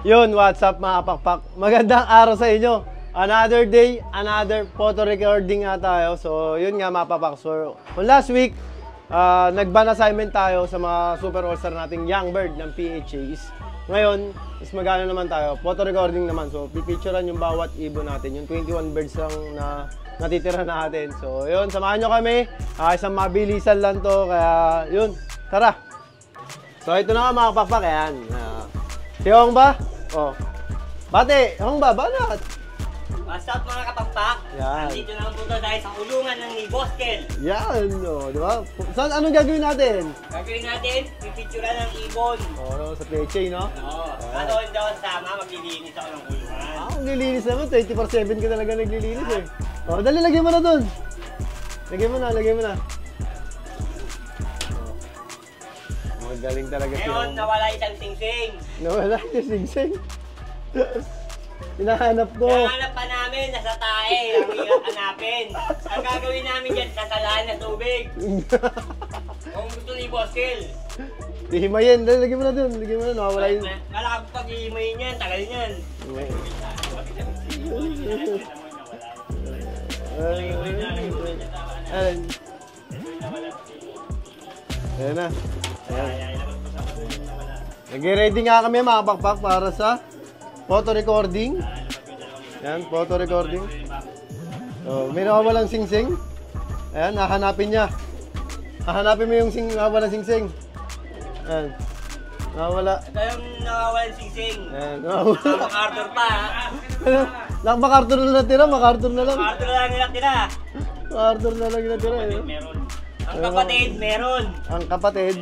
Yun, what's up mga pakpak? Magandang araw sa inyo. Another day, another photo recording nga tayo. So, yun nga mga pakpak. So, last week, nag-ban assignment tayo sa mga super all-star nating Young Bird ng PHAs. Ngayon, is magano naman tayo, photo recording naman. So, pipicturean yung bawat ibon natin. Yung 21 birds lang na natitira natin. So, yun, samahan nyo kami. Isang mabilisan lang to. Kaya, yun, tara. So, ito na nga mga pakpak. Ayan. Si Hong ba? Oh. Bate, Hong ba? Banat? What's up mga kapakpak? Yan. Nandito na ang punta tayo sa kulungan ng ni Boss Kel. Yan, oh, di ba? Saan, anong gagawin natin? Gagawin natin, pipicturean ng ibon. Oh, sa PHA, no? Oo. Doon sama, maglilinis ako ng kulungan. Maglilinis naman. 24/7 ka talaga naglilinis eh. Oh, dali, lagyan mo na doon. Lagyan mo na, lagyan mo na. Oh, magaling talaga siya. Ngayon, nawala isang sing-sing. Nawala yung sing-sing. Hinahanap ko. Nahanap pa namin, nasa tae. Ang hirap hanapin. Ang gagawin namin dyan, sasalaan na tubig. Kung gusto ni Boss Kel. Hihimayin. Dali, lagyan mo na doon. Lagyan mo na, nawawala yung... Malakap pag hihimayin yan, tagal yan. Ayan na. Ayan. Nag-ready nga kami mga pakpak para sa photo recording. Ayan, photo recording. So, may nawawalang sing-sing. Ayan, hahanapin niya. Hahanapin mo yung nawawalang sing-sing. Ayan. Nawawala. Ito yung nawawalan sing-sing. Ayan, nawawala. MacArthur pa ha. Lang MacArthur na natira, MacArthur na lang. MacArthur na lang nila tira. MacArthur na lang natira. Meron. Ang kapatid, meron. Ang kapatid,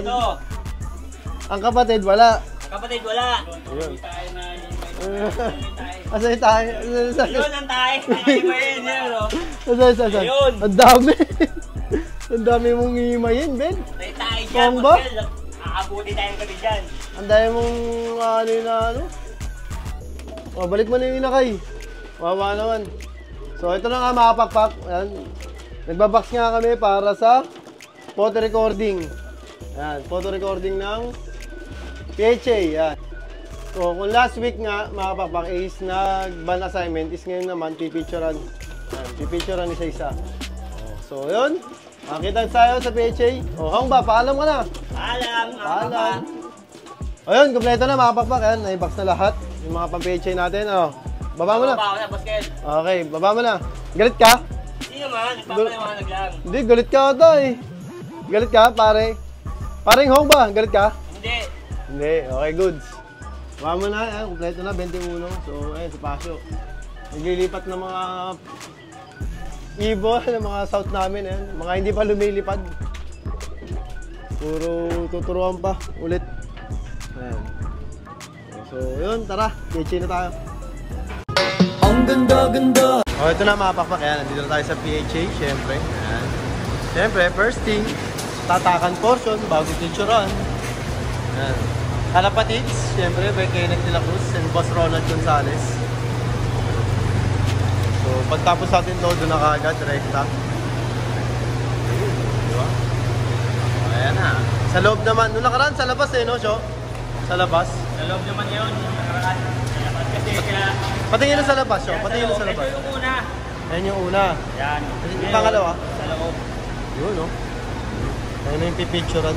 Ito. ang kapatid, wala. Ang kapatid, wala. Ayun. Asay tayo. Yun ang tayo. Himayin yun, no? Asay. Ayun. Ang dami. Ang dami mong himayin, Ben. Tayo dyan, Kung ba? Boss Kel. Aabuti tayong gabi dyan. Ang dami mong ano. O, balik mo na yung inakay. Wawa naman. So, ito na nga mga pakpak. Ayan. Nagbabox nga kami para sa photo recording. Ayan, photo recording ng PHA. Ayan. So, kung last week nga, mga pakpak, is nag-ban assignment, is ngayon naman, pipicturean. Ayan, pipicturean isa-isa. So, yun. Makita tayo sa PHA. O, Hong ba, paalam ka na. Paalam. O, yun, kompleto na mga pakpak. Ayan, na-box na lahat. Yung mga pang-PHA natin. O, baba mo na. Baba ako na, Boss Kel. Okay, baba mo na. Galit ka? Hindi naman, nagpapaliwanag lang. Hindi, galit ka ata eh. Galit ka, pare? Paring Hong ba? Galit ka? Hindi. Hindi, okay, goods. Baba mo na, ayan, kompleto na, 21. So, ayun, si Pasio. Naglilipat ng mga ibon, ng mga south namin, ayan. Mga hindi pa lumilipad. Puro tuturuan pa, ulit. Ayan. So, yun, tara, PHA na tayo. Ang ganda-ganda. Oh, ito na mga pakpak, ayan, nandito na tayo sa PHA, syempre. Ayan. Syempre, first thing, tatakan portion bago picturean. Ayan. Kalapatids, syempre, by Kenneth de la Cruz and Boss Ronald Gonzalez. So, pagtapos natin to, doon na kaagad, rekta. Diba? Ayan na. Sa loob naman, nung nakaraan, sa labas eh, no, Sho? Sa labas. Sa loob naman yun. Kasi kaya... Patingin na sa labas, Sho. Patingin na sa labas. Ito yung una. Ayan yung una. Yan. Yung pangalawa? Sa loob. Yun, no? Ayan na yung pipicturean.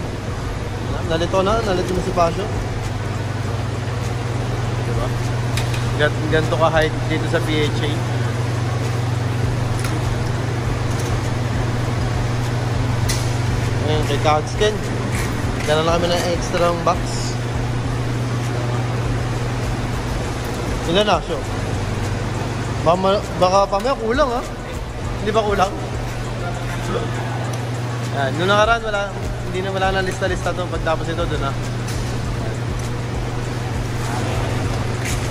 Nalito na si Pasio. Diba? Ganito ka-height dito sa PHA. Ayan, kay Kagsken. Gano'n na kami ng extra box. Ilan na, Syo? Baka pamaya kulang, ha? Hindi ba kulang? Ayan, noong nakaraan, wala na lista-lista to. Pagtapos ito, doon na.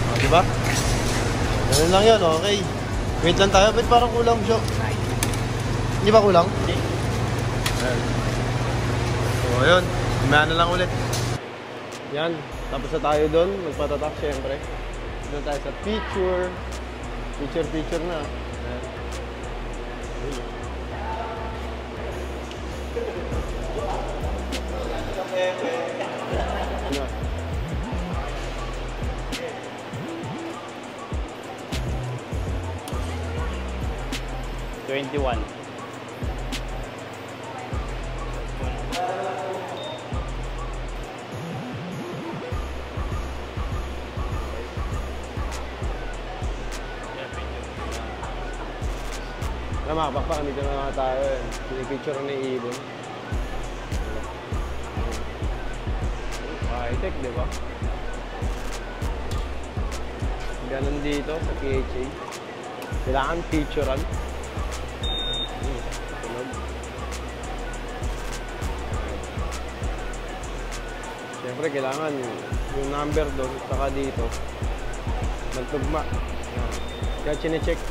O, diba? Ganun lang yun, okay. Wait lang tayo, ba't parang kulang, Syo? Hindi ba kulang? Hindi. Ayan. So, yun. Umaya na lang ulit. Yan. Tapos na tayo doon. Magpatatak, syempre. Doon tayo sa picture. Picture na. Ayan. 21. Mga pakpak, dito na nga tayo. Pinipicture ni Ibon. High-tech, di ba? Ganun dito sa PHA. Kailangan picturean. Tunog. Siyempre, kailangan yung number doon, saka dito. Magtugma. Kaya chinecheck.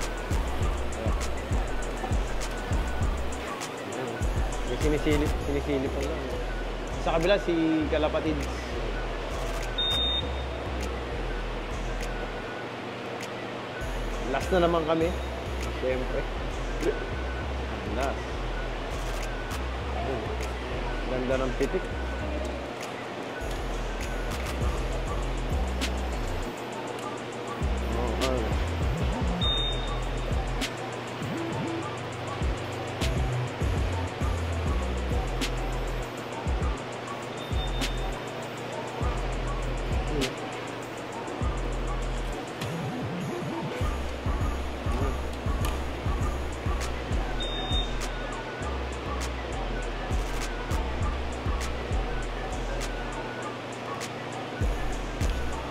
May sinisilip pa lang. Sa kabila, si Kalapatids. Last na naman kami. Siyempre. Last. Ganda ng pitik.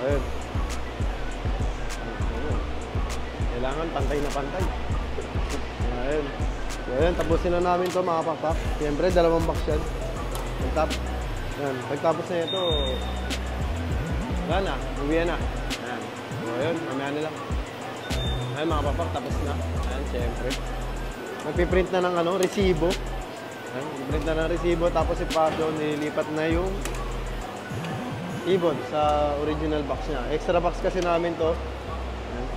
Ayun. Kailangan pantay na pantay. Ayun. So, ayun, tapusin na namin to mga pakpak. Siyempre, 2 box yan. Pagtapos na ito, wala na, uwi na. Ayan. So, ayun, mamaya na lang. Ayun mga pakpak, tapos na. Ayan, siyempre. Magpiprint na ng resibo. Ayan, magpiprint na ng resibo, tapos ipasyo, nililipat na yung Ibon sa original box niya. Extra box kasi namin to. Ayan.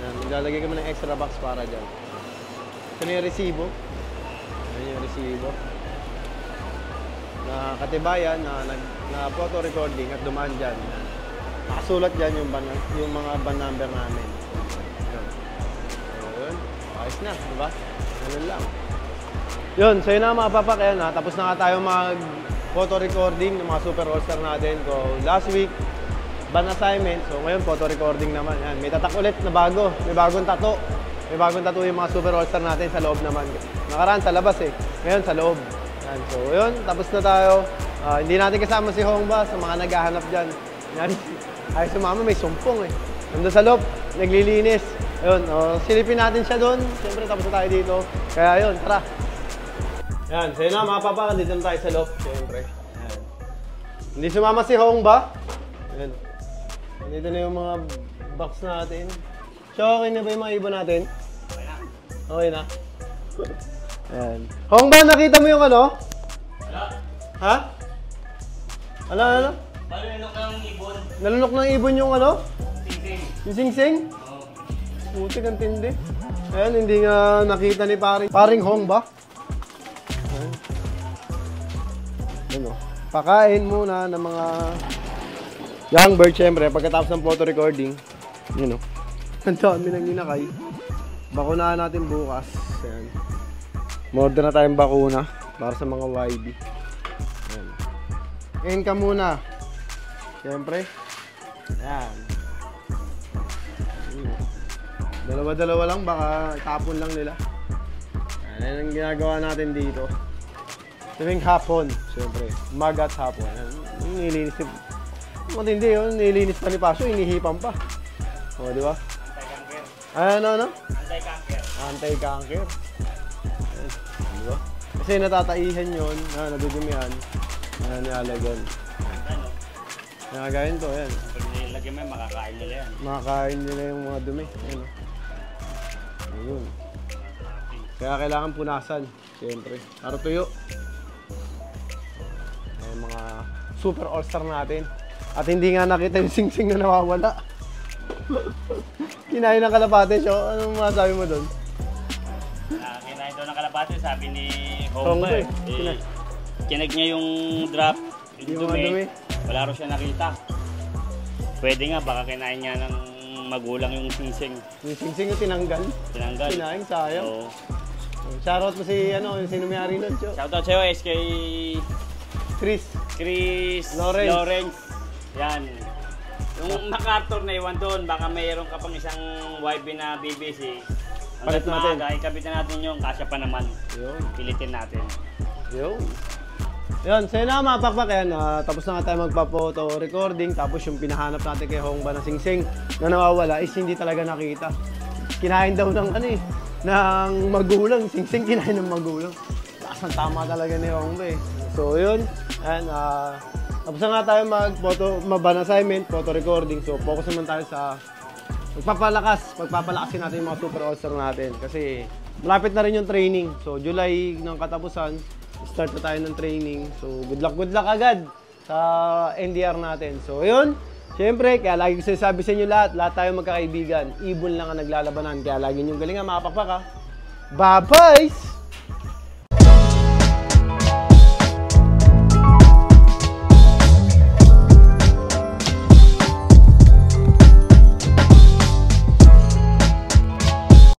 Ayan, ilalagay kami ng extra box para dyan. Ito na yung resibo. Ayan yung resibo. Na katibayan na photo recording at dumaan dyan. Nakasulat dyan yung mga ban number namin. Ayan. Ayan. Ayos na, diba? Ganun lang. Yun, so yun na mga papak. Ayan, tapos na nga tayo photo recording ng mga Super All-Star natin. So, last week, ban assignment. So, ngayon, photo recording naman. Yan. May tatak ulit na bago. May bagong tato. May bagong tato yung mga Super All-Star natin sa loob naman. Nakaraan sa labas eh. Ngayon, sa loob. Yan. So, yun. Tapos na tayo. Hindi natin kasama si Hongba sa mga naghahanap dyan. Ay, sumama, may sumpong eh. Nandun sa loob, naglilinis. Ayun, silipin natin siya doon. Siyempre, tapos na tayo dito. Kaya yun, tara. Yan, so yun na mga papakan, dito na tayo sa loob, siyempre. Yan. Hindi sumama si Hongba. Yan. Dito na yung mga box natin. So, okay na ba yung mga ibon natin? Okay na. Okay na. Yan. Hongba, nakita mo yung ano? Wala. Ha? Ano? Malunok ng ibon. Nalunok ng ibon yung ano? Sing-sing. Yung sing-sing? Oo. Putik ang tindi. Ayan, hindi nga nakita ni paring Hongba. Ano, pakain muna ng mga young bird, syempre, pagkatapos ng photo recording. Yun o. Ang dami nang inakay. Bakunahan natin bukas. Ayan. Order na tayong bakuna para sa mga YB. Ayan. Ngayon ka muna. Syempre. Ayan. Dalawa-dalawa lang, baka tapon lang nila. Ayan ang ginagawa natin dito. Tuwing hapon, siyempre. Umaga at hapon. Nilinis ni... Matindi yun. Nilinis pa ni Pasyo, inihipan pa. O, di ba? Anti-cancer. Ano? Anti-cancer. Anti-cancer. Di ba? Kasi natataihan yun, nadudumihan, nilalagyan. Ano? Nagagayin to, yan. Pag nilagyan mo yan, makakain nila yan. Makakain nila yung mga dumi. Ayan. Ayun. Kaya kailangan punasan, siyempre. Para tuyo. Ayan, mga Super All-Star natin. At hindi nga nakita yung sing-sing na nawawala. Kinain ng kalapate siya. Anong masabi mo doon? Kinain daw ng kalapate, sabi ni Hongba Hongba eh. Kinag niya yung drop, yung Yung dumi. dumi. Wala rin siya nakita. Pwede nga, baka kinain niya ng magulang yung singsing. Yung singsing yung tinanggal. Tinanggal. Sinaing, sayang. Oo. Shoutout mo si, yung sino may-ari nun, Cho? Shoutout sa'yo, SK Chris. Lawrence. Yan. Yung MacArthur na iwan doon, baka mayroon ka pang isang YB na BBC. Palit natin. Ikabit na natin yung kasya pa naman. Yun. Pilitin natin. Yun. Yun, sa'yo na mga pakpak yan. Tapos na nga tayo magpa-photo recording. Tapos yung pinahanap natin kay Hongba na singsing na nawawala is hindi talaga nakita. Kinain daw ng ng magulang. Singsing kinain ng magulang. Taas ang tama talaga ni Hongba eh. So yun. And, tapos na nga tayo mag-ban assignment, photo recording. So focus naman tayo sa pagpapalakasin natin yung mga super all-star natin. Kasi malapit na rin yung training. So July ng katapusan, start na tayo ng training. So good luck agad sa NDR natin. So yun, syempre, kaya lagi ko sinasabi sa inyo lahat tayo magkakaibigan. Ibon lang ang naglalabanan. Kaya lagi niyong galingan mga pakpak ha. Bye-bye!